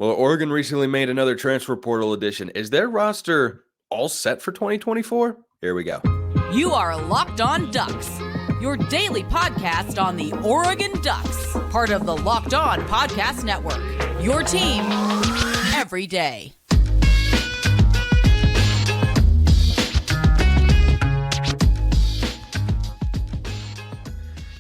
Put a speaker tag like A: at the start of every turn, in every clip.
A: Well, Oregon recently made another transfer portal addition. Is their roster all set for 2024? Here we go.
B: You are Locked On Ducks, your daily podcast on the Oregon Ducks, part of the Locked On Podcast Network, your team every day.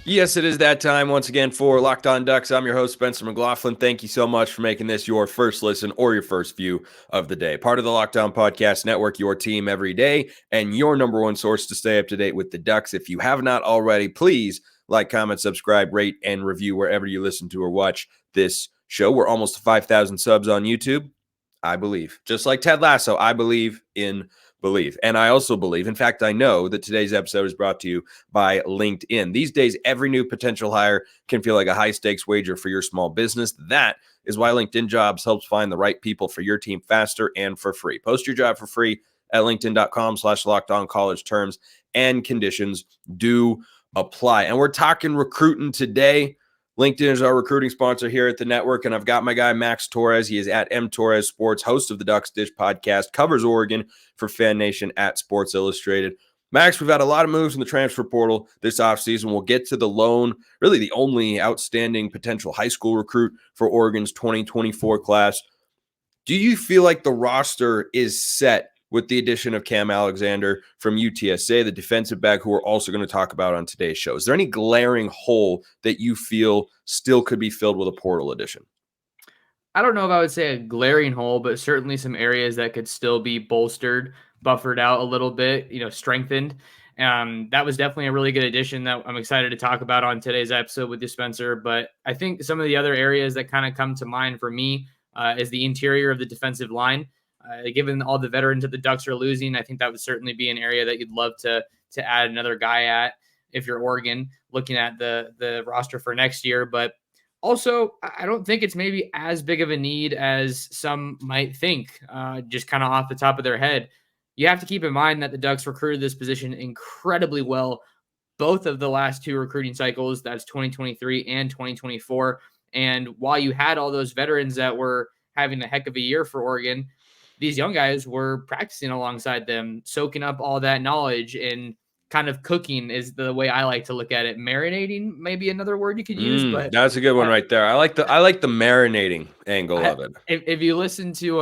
A: Yes, it is that time once again for Locked On Ducks. I'm your host, Spencer McLaughlin. Thank you so much for making this your first listen or your first view of the day. Part of the Locked On Podcast Network, your team every day, and your number one source to stay up to date with the Ducks. If you have not already, please like, comment, subscribe, rate, and review wherever you listen to or watch this show. We're almost to 5,000 subs on YouTube, I believe. Just like Ted Lasso, I believe in believe. And I also believe, in fact, I know that today's episode is brought to you by LinkedIn. These days, every new potential hire can feel like a high-stakes wager for your small business. That is why LinkedIn Jobs helps find the right people for your team faster and for free. Post your job for free at linkedin.com/lockedoncollege. Terms and conditions do apply. And we're talking recruiting today. LinkedIn is our recruiting sponsor here at the network, and I've got my guy, Max Torres. He is at M Torres Sports, host of the Ducks Dish podcast, covers Oregon for Fan Nation at Sports Illustrated. Max, we've had a lot of moves in the transfer portal this offseason. We'll get to the lone, really the only outstanding potential high school recruit for Oregon's 2024 class. Do you feel like the roster is set with the addition of Kam Alexander from UTSA, the defensive back who we're also going to talk about on today's show? Is there any glaring hole that you feel still could be filled with a portal addition?
C: I don't know if I would say a glaring hole, but certainly some areas that could still be bolstered, buffered out a little bit, strengthened. That was definitely a really good addition that I'm excited to talk about on today's episode with you, Spencer. But I think some of the other areas that kind of come to mind for me is the interior of the defensive line. Given all the veterans that the Ducks are losing, I think that would certainly be an area that you'd love to add another guy at if you're Oregon, looking at the roster for next year. But also, I don't think it's maybe as big of a need as some might think, just kind of off the top of their head. You have to keep in mind that the Ducks recruited this position incredibly well, both of the last two recruiting cycles, that's 2023 and 2024. And while you had all those veterans that were having a heck of a year for Oregon, these young guys were practicing alongside them, soaking up all that knowledge, and kind of cooking is the way I like to look at it. Marinating, maybe another word you could use, but
A: that's a good one right there. I like the marinating angle of it.
C: If you listen to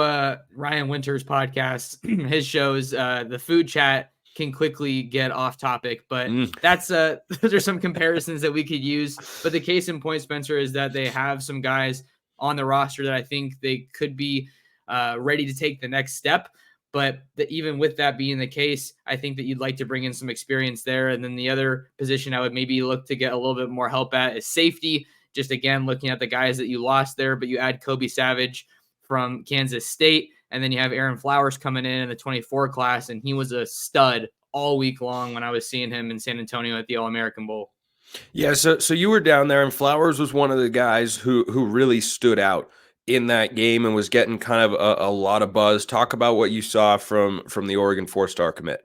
C: Ryan Winter's podcast, his shows, the food chat can quickly get off topic, but that's those are some comparisons that we could use. But the case in point, Spencer, is that they have some guys on the roster that I think they could be ready to take the next step. But even with that being the case, I think that you'd like to bring in some experience there. And then the other position I would maybe look to get a little bit more help at is safety. Just again, looking at the guys that you lost there, but you add Kobe Savage from Kansas State, and then you have Aaron Flowers coming in the 24 class, and he was a stud all week long when I was seeing him in San Antonio at the All-American Bowl.
A: Yeah, so you were down there, and Flowers was one of the guys who really stood out in that game and was getting kind of a lot of buzz. Talk about what you saw from the Oregon 4-star commit.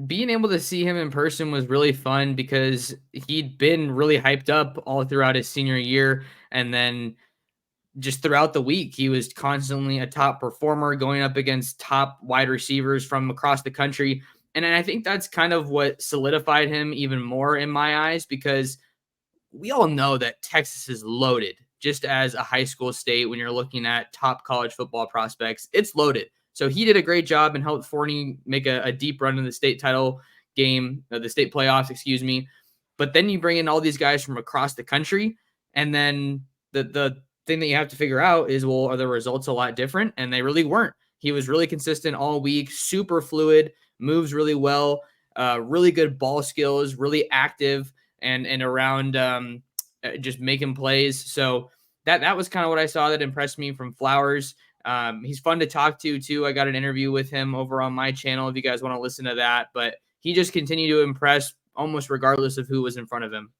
C: Being able to see him in person was really fun because he'd been really hyped up all throughout his senior year. And then just throughout the week, he was constantly a top performer going up against top wide receivers from across the country. And I think that's kind of what solidified him even more in my eyes, because we all know that Texas is loaded. Just as a high school state, when you're looking at top college football prospects, it's loaded. So he did a great job and helped Forney make a deep run in the state title game, the state playoffs, excuse me. But then you bring in all these guys from across the country, and then the thing that you have to figure out is, well, are the results a lot different? And they really weren't. He was really consistent all week, super fluid, moves really well, really good ball skills, really active, and around just making plays. So that was kind of what I saw that impressed me from Flowers. He's fun to talk to too. I got an interview with him over on my channel if you guys want to listen to that, but he just continued to impress almost regardless of who was in front of him.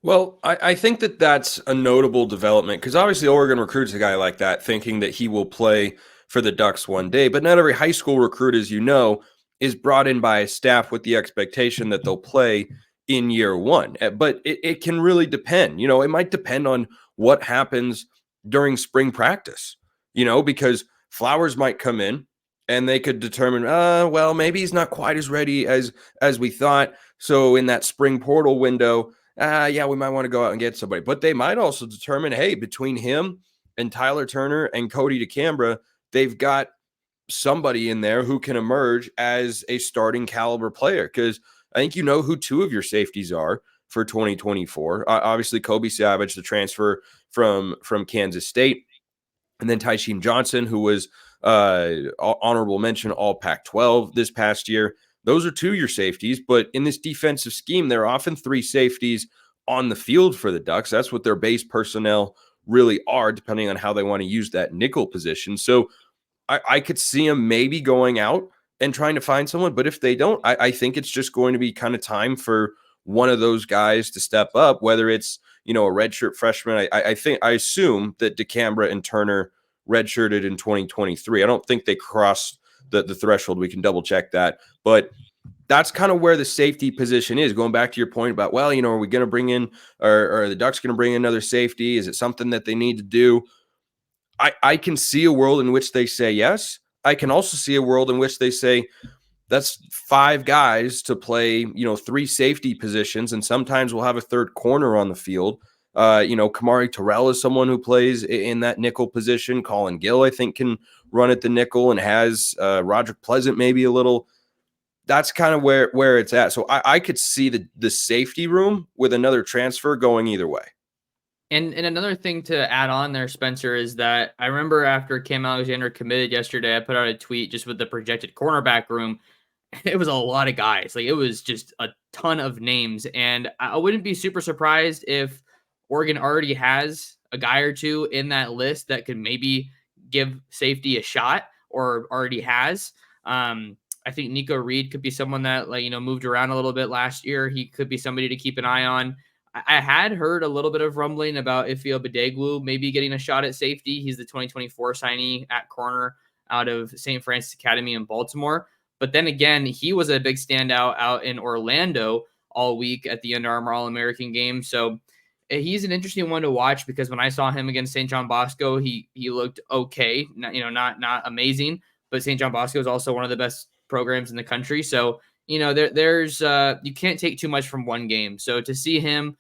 A: Well, I think that's a notable development, because obviously Oregon recruits a guy like that thinking that he will play for the Ducks one day, but not every high school recruit, as you know, is brought in by a staff with the expectation that they'll play in year one. But it can really depend. It might depend on what happens during spring practice. because Flowers might come in and they could determine, well, maybe he's not quite as ready as we thought. So in that spring portal window, yeah, we might want to go out and get somebody. But they might also determine, hey, between him and Tyler Turner and Cody DeCambra, they've got somebody in there who can emerge as a starting caliber player. Because I think who two of your safeties are for 2024. Obviously, Kobe Savage, the transfer from Kansas State, and then Tysheem Johnson, who was honorable mention all Pac-12 this past year. Those are two of your safeties, but in this defensive scheme, there are often three safeties on the field for the Ducks. That's what their base personnel really are, depending on how they want to use that nickel position. So I could see them maybe going out and trying to find someone, but if they don't, I think it's just going to be kind of time for one of those guys to step up, whether it's, a redshirt freshman. I assume that DeCambra and Turner redshirted in 2023. I don't think they crossed the threshold. We can double check that, but that's kind of where the safety position is. Going back to your point about, well, are we going to bring in, or are the Ducks going to bring in another safety? Is it something that they need to do? I can see a world in which they say yes. I can also see a world in which they say, that's 5 guys to play, 3 safety positions, and sometimes we'll have a third corner on the field. Kamari Terrell is someone who plays in that nickel position. Colin Gill, I think, can run at the nickel and has Roderick Pleasant maybe a little. That's kind of where it's at. So I could see the safety room with another transfer going either way.
C: And another thing to add on there, Spencer, is that I remember after Kam Alexander committed yesterday, I put out a tweet just with the projected cornerback room. It was a lot of guys. Like, it was just a ton of names. And I wouldn't be super surprised if Oregon already has a guy or two in that list that could maybe give safety a shot, or already has. I think Nico Reed could be someone that, moved around a little bit last year. He could be somebody to keep an eye on. I had heard a little bit of rumbling about Ifeoma Badegwu maybe getting a shot at safety. He's the 2024 signee at corner out of St. Francis Academy in Baltimore. But then again, he was a big standout out in Orlando all week at the Under Armour All-American game. So he's an interesting one to watch, because when I saw him against St. John Bosco, he looked okay. Not amazing, but St. John Bosco is also one of the best programs in the country. So there's you can't take too much from one game. So to see him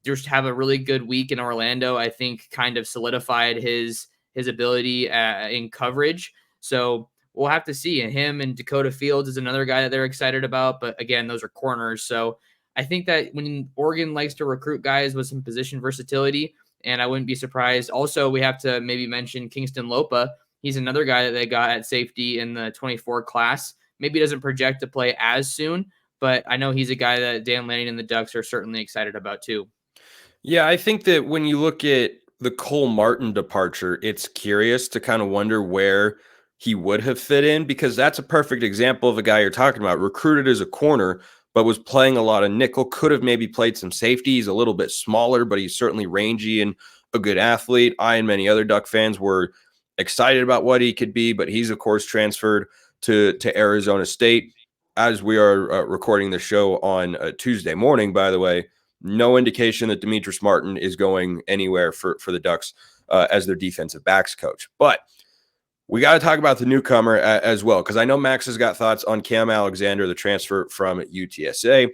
C: just have a really good week in Orlando, I think kind of solidified his ability in coverage. So we'll have to see. And him and Dakota Fields is another guy that they're excited about. But again, those are corners. So I think that when Oregon likes to recruit guys with some position versatility, and I wouldn't be surprised. Also, we have to maybe mention Kingston Lopa. He's another guy that they got at safety in the 24 class. Maybe doesn't project to play as soon, but I know he's a guy that Dan Lanning and the Ducks are certainly excited about too.
A: Yeah, I think that when you look at the Cole Martin departure, it's curious to kind of wonder where he would have fit in, because that's a perfect example of a guy you're talking about, recruited as a corner, but was playing a lot of nickel, could have maybe played some safety. He's a little bit smaller, but he's certainly rangy and a good athlete. I and many other Duck fans were excited about what he could be, but he's, of course, transferred to Arizona State. As we are recording the show on Tuesday morning, by the way, no indication that Demetrius Martin is going anywhere for the Ducks as their defensive backs coach. But we got to talk about the newcomer as well, because I know Max has got thoughts on Kam Alexander, the transfer from UTSA.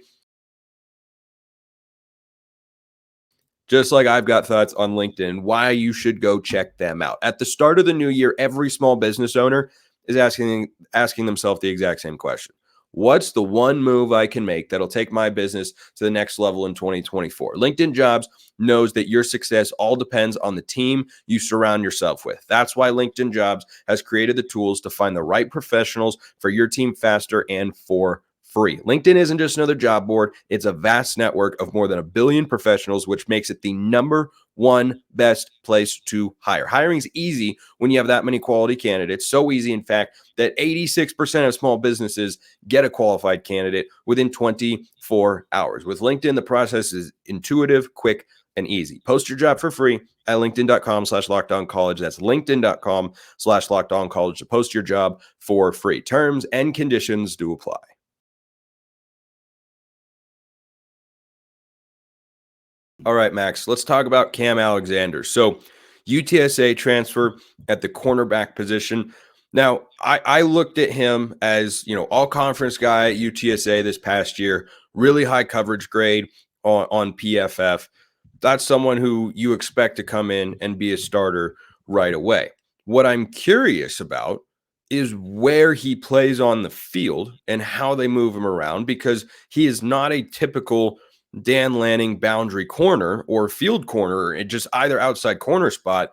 A: Just like I've got thoughts on LinkedIn, why you should go check them out. At the start of the new year, every small business owner is asking themselves the exact same question. What's the one move I can make that'll take my business to the next level in 2024? LinkedIn Jobs knows that your success all depends on the team you surround yourself with. That's why LinkedIn Jobs has created the tools to find the right professionals for your team faster and for free. LinkedIn isn't just another job board. It's a vast network of more than 1 billion professionals, which makes it the number one best place to hire. Hiring is easy when you have that many quality candidates. So easy, in fact, that 86% of small businesses get a qualified candidate within 24 hours. With LinkedIn, the process is intuitive, quick, and easy. Post your job for free at linkedin.com/lockedoncollege. That's linkedin.com/lockedoncollege to post your job for free. Terms and conditions do apply. All right, Max, let's talk about Kam Alexander. So UTSA transfer at the cornerback position. Now, I looked at him as, all-conference guy at UTSA this past year, really high coverage grade on PFF. That's someone who you expect to come in and be a starter right away. What I'm curious about is where he plays on the field and how they move him around, because he is not a typical Dan Lanning boundary corner or field corner, just either outside corner spot.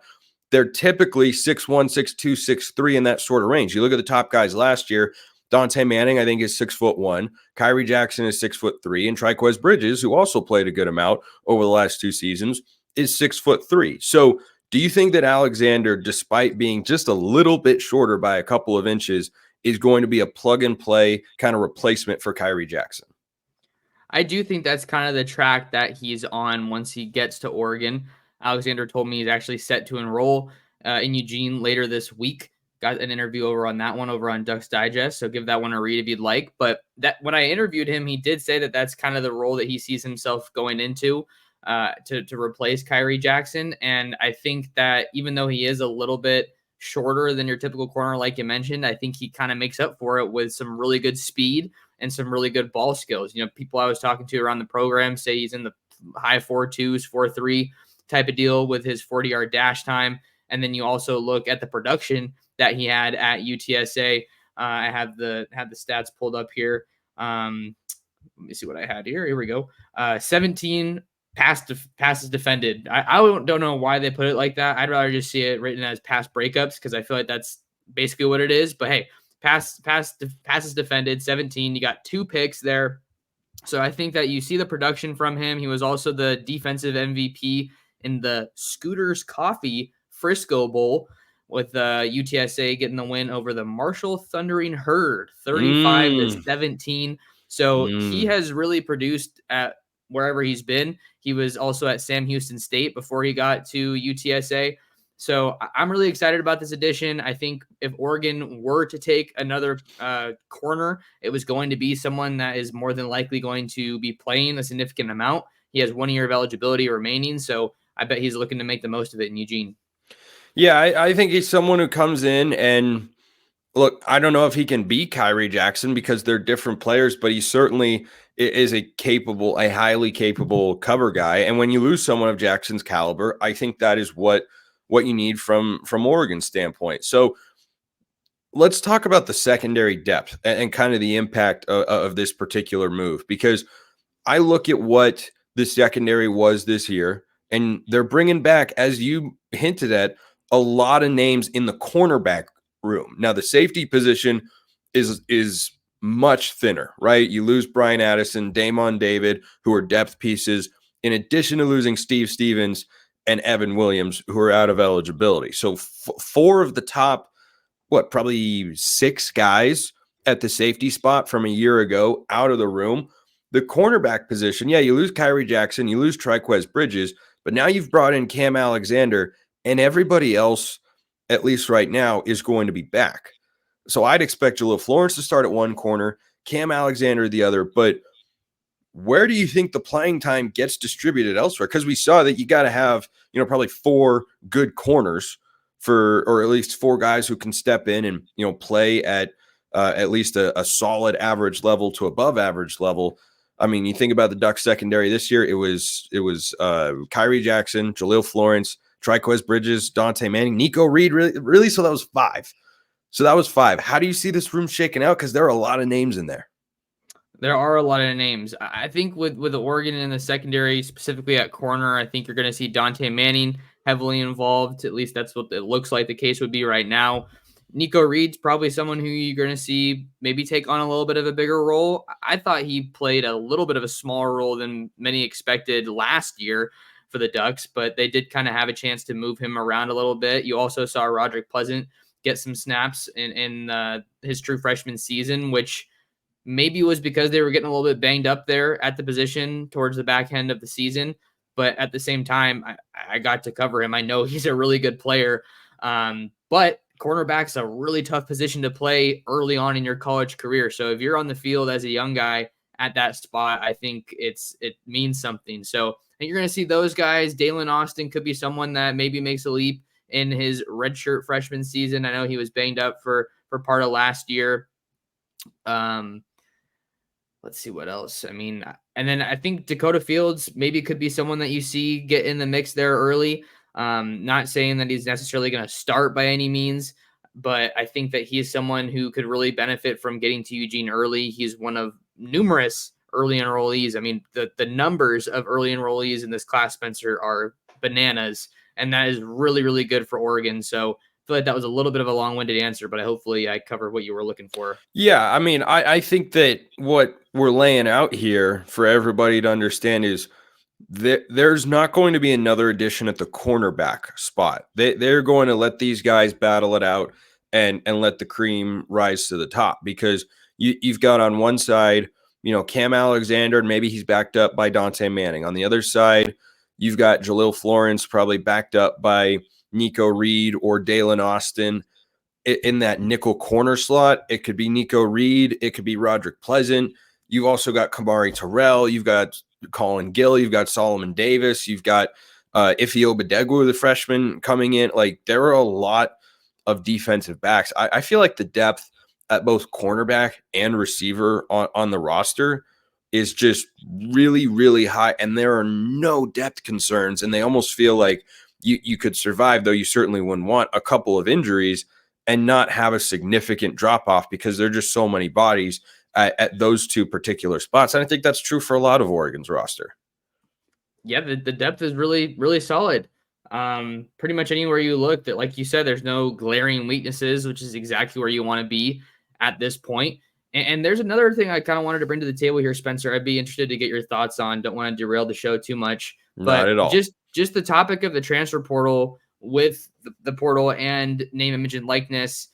A: They're typically 6'1", 6'2", 6'3" in that sort of range. You look at the top guys last year, Dante Manning, I think, is 6'1". Kyrie Jackson is 6'3", and Triquez Bridges, who also played a good amount over the last 2 seasons, is 6'3". So do you think that Alexander, despite being just a little bit shorter by a couple of inches, is going to be a plug-and-play kind of replacement for Kyrie Jackson?
C: I do think that's kind of the track that he's on once he gets to Oregon. Alexander told me he's actually set to enroll in Eugene later this week. Got an interview over on that one over on Ducks Digest, so give that one a read if you'd like. But that when I interviewed him, he did say that that's kind of the role that he sees himself going into to replace Kyrie Jackson. And I think that even though he is a little bit shorter than your typical corner, like you mentioned, I think he kind of makes up for it with some really good speed and some really good ball skills. People I was talking to around the program say he's in the high 4.2s, 4.3 type of deal with his 40-yard dash time. And then you also look at the production that he had at UTSA. I have the stats pulled up here. Let me see what I had here. Here we go. 17 passes defended. I don't know why they put it like that. I'd rather just see it written as pass breakups, because I feel like that's basically what it is. But hey, passes defended, 17. You got 2 picks there. So I think that you see the production from him. He was also the defensive MVP in the Scooters Coffee Frisco Bowl, with UTSA getting the win over the Marshall Thundering Herd, 35-17. So he has really produced at wherever he's been. He was also at Sam Houston State before he got to UTSA. So I'm really excited about this addition. I think if Oregon were to take another corner, it was going to be someone that is more than likely going to be playing a significant amount. He has 1 year of eligibility remaining, so I bet he's looking to make the most of it in Eugene.
A: Yeah, I think he's someone who comes in and, look, I don't know if he can beat Kyrie Jackson because they're different players, but he certainly is a highly capable cover guy. And when you lose someone of Jackson's caliber, I think that is what you need from Oregon's standpoint. So let's talk about the secondary depth and kind of the impact of this particular move, because I look at what the secondary was this year, and they're bringing back, as you hinted at, a lot of names in the cornerback room. Now, the safety position is much thinner, right? You lose Brian Addison, Damon David, who are depth pieces, in addition to losing Steve Stevens and Evan Williams, who are out of eligibility. So 4 of the top, probably 6 guys at the safety spot from a year ago out of the room. The cornerback position, you lose Kyrie Jackson, you lose Triquez Bridges, but now you've brought in Kam Alexander, and everybody else, at least right now, is going to be back. So I'd expect Jalil Florence to start at one corner, Kam Alexander the other. But where do you think the playing time gets distributed elsewhere? Because we saw that you got to have, probably 4 good corners or at least 4 guys who can step in and, play at least a solid average level to above average level. I mean, you think about the Ducks secondary this year, it was Kyrie Jackson, Jalil Florence, Triquez Bridges, Dante Manning, Nico Reed, really. So that was 5. How do you see this room shaking out? Because there are a lot of names in there.
C: There are a lot of names. I think with Oregon in the secondary, specifically at corner, I think you're going to see Dante Manning heavily involved. At least that's what it looks like the case would be right now. Nico Reed's probably someone who you're going to see maybe take on a little bit of a bigger role. I thought he played a little bit of a smaller role than many expected last year for the Ducks, but they did kind of have a chance to move him around a little bit. You also saw Roderick Pleasant get some snaps in his true freshman season, which maybe was because they were getting a little bit banged up there at the position towards the back end of the season. But at the same time, I got to cover him. I know he's a really good player, but cornerback's a really tough position to play early on in your college career. So if you're on the field as a young guy at that spot, I think it means something. So think you're going to see those guys. Dalen Austin could be someone that maybe makes a leap in his redshirt freshman season. I know he was banged up for part of last year. Let's see what else. I mean, and then I think Dakota Fields maybe could be someone that you see get in the mix there early. Not saying that he's necessarily going to start by any means, but I think that he is someone who could really benefit from getting to Eugene early. He's one of numerous early enrollees. I mean, the numbers of early enrollees in this class, Spencer, are bananas, and that is really, really good for Oregon. So I feel like that was a little bit of a long-winded answer, but hopefully I covered what you were looking for.
A: Yeah, I mean, I think that what we're laying out here for everybody to understand is that there's not going to be another addition at the cornerback spot. They're going to let these guys battle it out and let the cream rise to the top, because you've got on one side, Kam Alexander, and maybe he's backed up by Dante Manning. On the other side, you've got Jalil Florence, probably backed up by Nico Reed or Dalen Austin. In that nickel corner slot, it could be Nico Reed, it could be Roderick Pleasant. You've also got Kamari Terrell, you've got Colin Gill, you've got Solomon Davis, you've got Ife Obadegwu, the freshman, coming in. Like, there are a lot of defensive backs. I feel like the depth at both cornerback and receiver on the roster is just really, really high, and there are no depth concerns, and they almost feel like you could survive, though you certainly wouldn't want a couple of injuries and not have a significant drop-off, because there are just so many bodies at those two particular spots. And I think that's true for a lot of Oregon's roster.
C: Yeah, the depth is really, really solid. Pretty much anywhere you look, that, like you said, there's no glaring weaknesses, which is exactly where you want to be at this point. And there's another thing I kind of wanted to bring to the table here, Spencer. I'd be interested to get your thoughts on. Don't want to derail the show too much.
A: Not at all.
C: Just the topic of the transfer portal, with the portal and name, image, and likeness.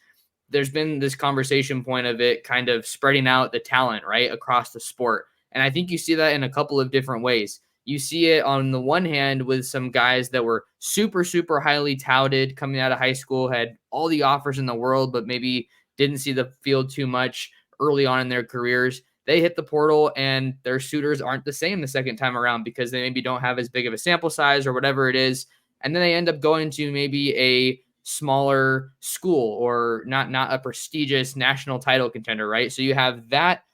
C: There's been this conversation point of it kind of spreading out the talent, right, across the sport. And I think you see that in a couple of different ways. You see it on the one hand with some guys that were super, super highly touted coming out of high school, had all the offers in the world, but maybe didn't see the field too much early on in their careers. They hit the portal and their suitors aren't the same the second time around, because they maybe don't have as big of a sample size or whatever it is. And then they end up going to maybe a smaller school or not a prestigious national title contender, right? So you have that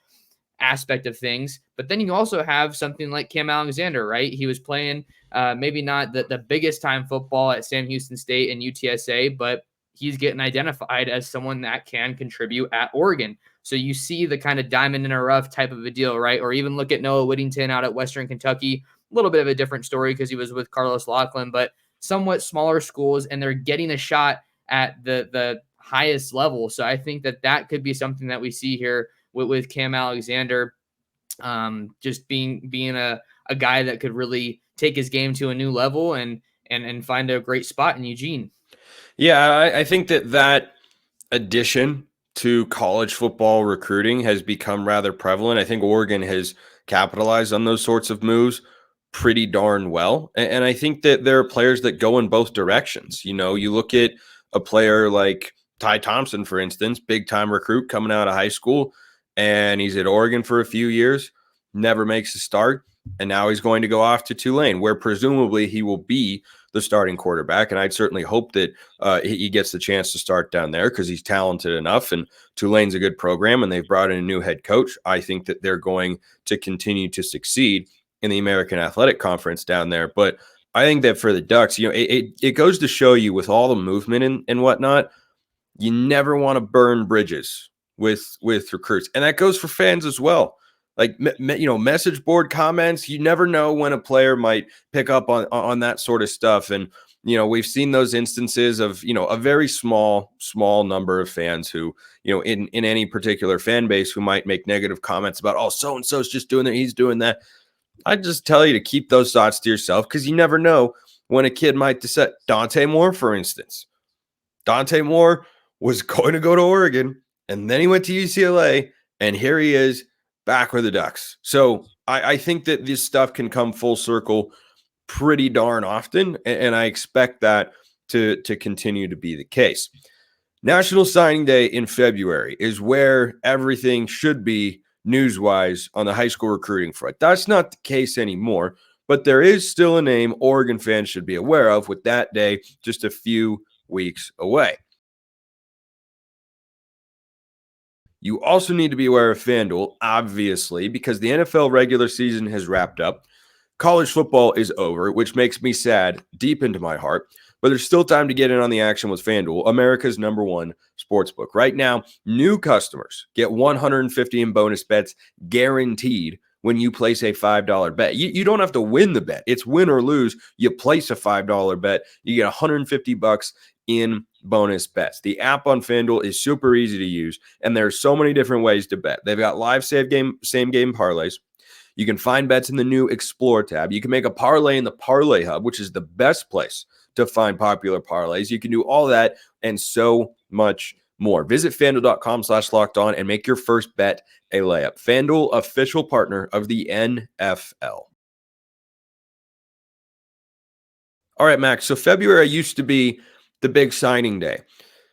C: aspect of things, but then you also have something like Kam Alexander, right? He was playing maybe not the biggest time football at Sam Houston State and UTSA, but he's getting identified as someone that can contribute at Oregon. So you see the kind of diamond in a rough type of a deal, right? Or even look at Noah Whittington out at Western Kentucky. A little bit of a different story because he was with Carlos Laughlin, but somewhat smaller schools, and they're getting a shot at the highest level. So I think that could be something that we see here with Kam Alexander, just being a guy that could really take his game to a new level and find a great spot in Eugene.
A: Yeah, I think that addition to college football recruiting has become rather prevalent. I think Oregon has capitalized on those sorts of moves pretty darn well. And I think that there are players that go in both directions. You look at a player like Ty Thompson, for instance, big time recruit coming out of high school, and he's at Oregon for a few years, never makes a start. And now he's going to go off to Tulane, where presumably he will be the starting quarterback. And I'd certainly hope that he gets the chance to start down there, because he's talented enough, and Tulane's a good program, and they've brought in a new head coach. I think that they're going to continue to succeed in the American Athletic Conference down there. But I think that for the Ducks, it goes to show you, with all the movement and whatnot, you never want to burn bridges with recruits. And that goes for fans as well. Like, message board comments, you never know when a player might pick up on that sort of stuff. And, we've seen those instances of, a very small number of fans who, in any particular fan base, who might make negative comments about, oh, so-and-so's just doing that, he's doing that. I just tell you to keep those thoughts to yourself, because you never know when a kid might decide. Dante Moore, for instance. Dante Moore was going to go to Oregon, and then he went to UCLA, and here he is back with the Ducks. So I think that this stuff can come full circle pretty darn often, and I expect that to continue to be the case. National Signing Day in February is where everything should be news-wise on the high school recruiting front. That's not the case anymore. but there is still a name Oregon fans should be aware of, with that day just a few weeks away. You also need to be aware of FanDuel, obviously, because the NFL regular season has wrapped up. College football is over, which makes me sad deep into my heart, but there's still time to get in on the action with FanDuel, America's #1 sportsbook. Right now, new customers get $150 in bonus bets guaranteed when you place a $5 bet. You don't have to win the bet. It's win or lose. You place a $5 bet, you get $150 in bonus bets. The app on FanDuel is super easy to use, and there are so many different ways to bet. They've got live same game parlays. You can find bets in the new Explore tab. You can make a parlay in the Parlay Hub, which is the best place to find popular parlays. You can do all that and so much more. Visit FanDuel.com/lockedon and make your first bet a layup. FanDuel, official partner of the NFL. All right, Max. So February used to be the big signing day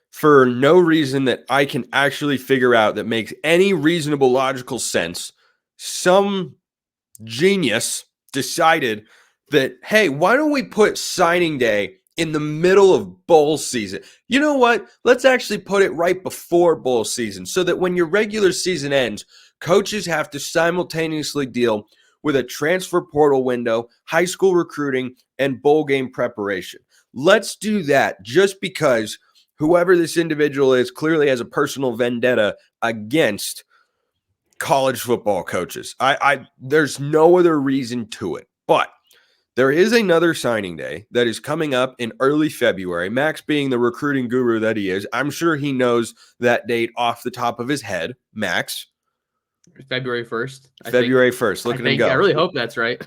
A: for no reason that I can actually figure out that makes any reasonable, logical sense. Some genius decided that, hey, why don't we put signing day in the middle of bowl season? You know what? Let's actually put it right before bowl season so that when your regular season ends, coaches have to simultaneously deal with a transfer portal window, high school recruiting, and bowl game preparation. Let's do that just because whoever this individual is clearly has a personal vendetta against college football coaches. There's no other reason to it. But there is another signing day that is coming up in early February. Max, being the recruiting guru that he is, I'm sure he knows that date off the top of his head. Max?
C: February 1st.
A: February 1st. Look at him go.
C: I really hope that's right.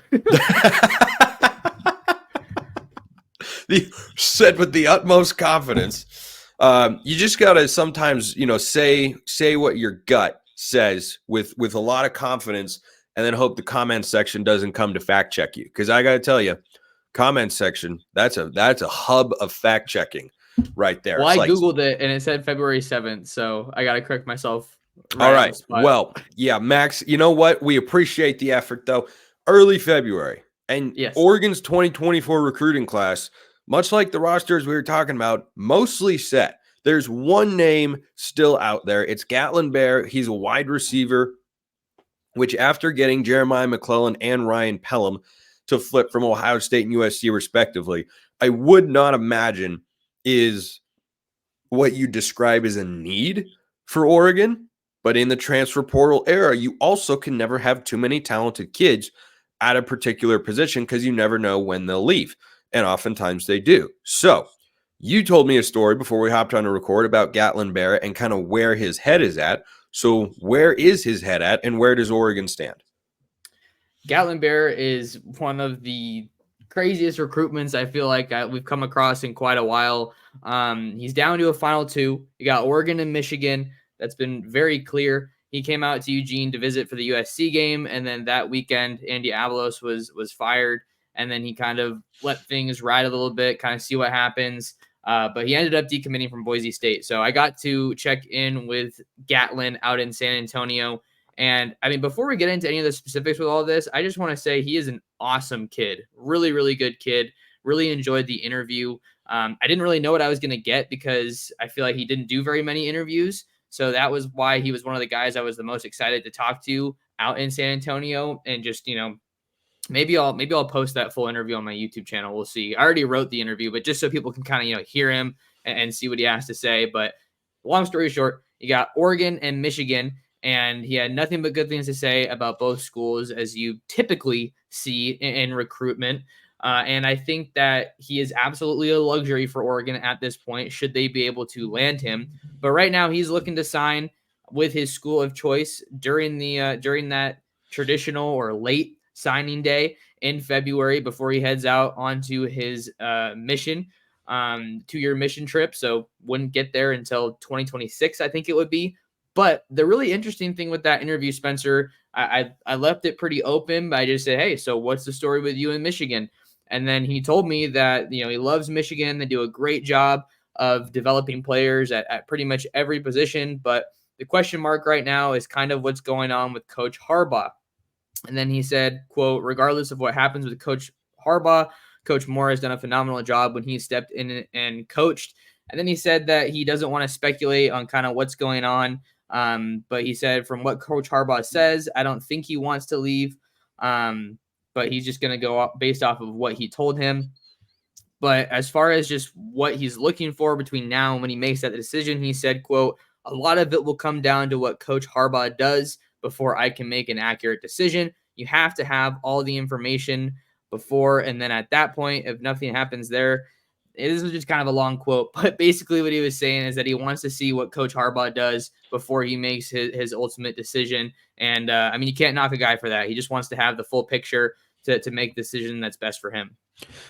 A: He said with the utmost confidence. You just got to sometimes, say what your gut says with a lot of confidence, and then hope the comment section doesn't come to fact check you. Because I got to tell you, comment section, that's a hub of fact checking right there.
C: Well, I Googled it and it said February 7th, so I got to correct myself.
A: All right. Well, yeah, Max, you know what? We appreciate the effort, though. Early February. And yes, Oregon's 2024 recruiting class, much like the rosters we were talking about, mostly set. There's one name still out there. It's Gatlin Bair. He's a wide receiver, which after getting Jeremiah McLaughlin and Ryan Pelham to flip from Ohio State and USC respectively, I would not imagine is what you describe as a need for Oregon. But in the transfer portal era, you also can never have too many talented kids at a particular position because you never know when they'll leave. And oftentimes they do. So you told me a story before we hopped on to record about Gatlin Bair and kind of where his head is at. So where is his head at, and where does Oregon stand?
C: Gatlin Bair is one of the craziest recruitments I feel like we've come across in quite a while. He's down to a final two. You got Oregon and Michigan. That's been very clear. He came out to Eugene to visit for the USC game, and then that weekend, Andy Avalos was fired, and then he kind of let things ride a little bit, kind of see what happens. But he ended up decommitting from Boise State. So I got to check in with Gatlin out in San Antonio. And I mean, before we get into any of the specifics with all this, I just want to say he is an awesome kid. Really, really good kid. Really enjoyed the interview. I didn't really know what I was going to get because I feel like he didn't do very many interviews. So that was why he was one of the guys I was the most excited to talk to out in San Antonio. And just, maybe I'll post that full interview on my YouTube channel. We'll see. I already wrote the interview, but just so people can kind of, hear him and see what he has to say. But long story short, you got Oregon and Michigan, and he had nothing but good things to say about both schools, as you typically see in recruitment. And I think that he is absolutely a luxury for Oregon at this point, should they be able to land him. But right now he's looking to sign with his school of choice during that traditional or late signing day in February before he heads out onto his mission, 2-year mission trip. So wouldn't get there until 2026, I think it would be. But the really interesting thing with that interview, Spencer, I left it pretty open, but I just said, hey, so what's the story with you in Michigan? And then he told me that, he loves Michigan. They do a great job of developing players at pretty much every position. But the question mark right now is kind of what's going on with Coach Harbaugh. And then he said, quote, regardless of what happens with Coach Harbaugh, Coach Moore has done a phenomenal job when he stepped in and coached. And then he said that he doesn't want to speculate on kind of what's going on. But he said, from what Coach Harbaugh says, I don't think he wants to leave. But he's just going to go based off of what he told him. But as far as just what he's looking for between now and when he makes that decision, he said, quote, a lot of it will come down to what Coach Harbaugh does before I can make an accurate decision. You have to have all the information before, and then at that point, if nothing happens there, this was just kind of a long quote, but basically what he was saying is that he wants to see what Coach Harbaugh does before he makes his ultimate decision. And I mean, you can't knock a guy for that. He just wants to have the full picture to make the decision that's best for him.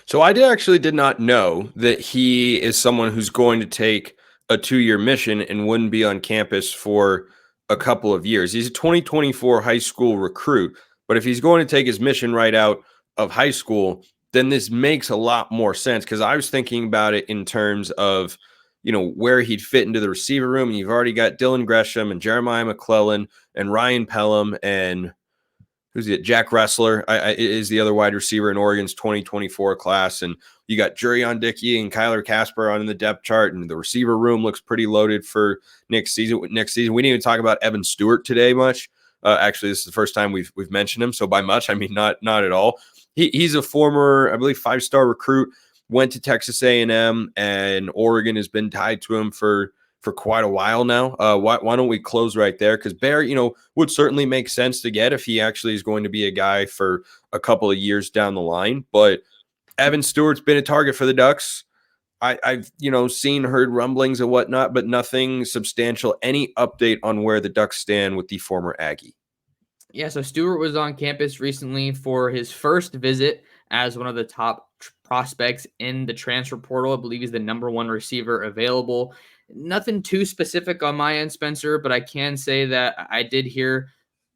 A: So I did not know that he is someone who's going to take a 2-year mission and wouldn't be on campus for a couple of years. He's a 2024 high school recruit, but if he's going to take his mission right out of high school, then this makes a lot more sense, because I was thinking about it in terms of, where he'd fit into the receiver room. And you've already got Dylan Gresham and Jeremiah McClellan and Ryan Pelham and Jack Ressler is the other wide receiver in Oregon's 2024 class. And you got Jurion Dickey and Kyler Casper on in the depth chart, and the receiver room looks pretty loaded for next season. We didn't even talk about Evan Stewart today much. Actually, this is the first time we've mentioned him. So by much, I mean not at all. He's a former, I believe, 5-star recruit, went to Texas A&M, and Oregon has been tied to him for quite a while now. Why don't we close right there? Because Bair, would certainly make sense to get if he actually is going to be a guy for a couple of years down the line. But Evan Stewart's been a target for the Ducks. I've heard rumblings and whatnot, but nothing substantial. Any update on where the Ducks stand with the former Aggie?
C: Yeah, so Stewart was on campus recently for his first visit as one of the top prospects in the transfer portal. I believe he's the number 1 receiver available. Nothing too specific on my end, Spencer, but I can say that I did hear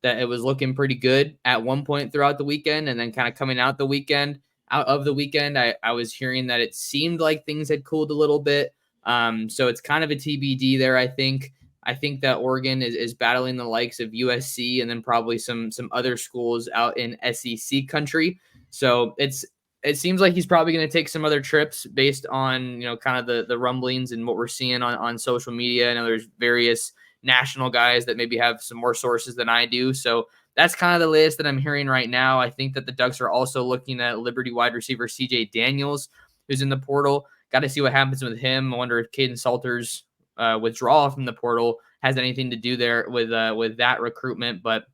C: that it was looking pretty good at one point throughout the weekend, and then kind of coming out of the weekend, I was hearing that it seemed like things had cooled a little bit. So it's kind of a TBD there, I think. I think that Oregon is battling the likes of USC and then probably some other schools out in SEC country. So it seems like he's probably going to take some other trips based on, kind of the rumblings and what we're seeing on social media. I know there's various national guys that maybe have some more sources than I do. So that's kind of the latest that I'm hearing right now. I think that the Ducks are also looking at Liberty wide receiver CJ Daniels, who's in the portal. Got to see what happens with him. I wonder if Caden Salter's withdrawal from the portal has anything to do there with that recruitment. But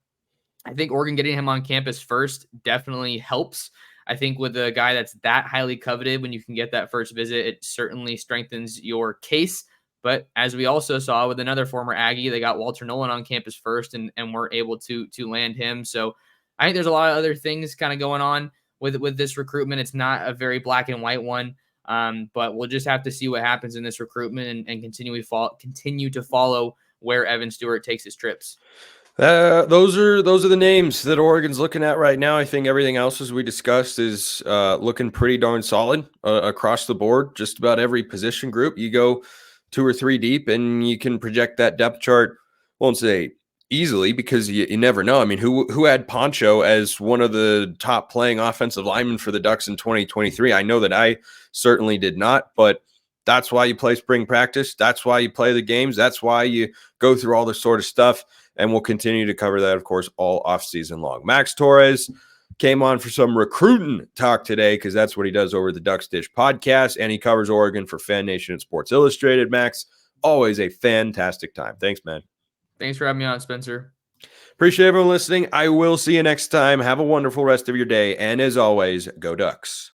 C: I think Oregon getting him on campus first definitely helps. I think with a guy that's that highly coveted, when you can get that first visit, it certainly strengthens your case. But as we also saw with another former Aggie, they got Walter Nolan on campus first and were able to land him. So I think there's a lot of other things kind of going on with this recruitment. It's not a very black and white one. But we'll just have to see what happens in this recruitment and continue to follow where Evan Stewart takes his trips.
A: Those are the names that Oregon's looking at right now. I think everything else, as we discussed, is looking pretty darn solid across the board. Just about every position group, you go 2 or 3 deep, and you can project that depth chart. Won't say easily, because you never know. I mean, who had Poncho as one of the top playing offensive linemen for the Ducks in 2023? I know that I certainly did not, but that's why you play spring practice. That's why you play the games. That's why you go through all this sort of stuff, and we'll continue to cover that, of course, all offseason long. Max Torres came on for some recruiting talk today, because that's what he does over the Ducks Dish podcast, and he covers Oregon for Fan Nation and Sports Illustrated. Max, always a fantastic time. Thanks, man.
C: Thanks for having me on, Spencer.
A: Appreciate everyone listening. I will see you next time. Have a wonderful rest of your day. And as always, go Ducks.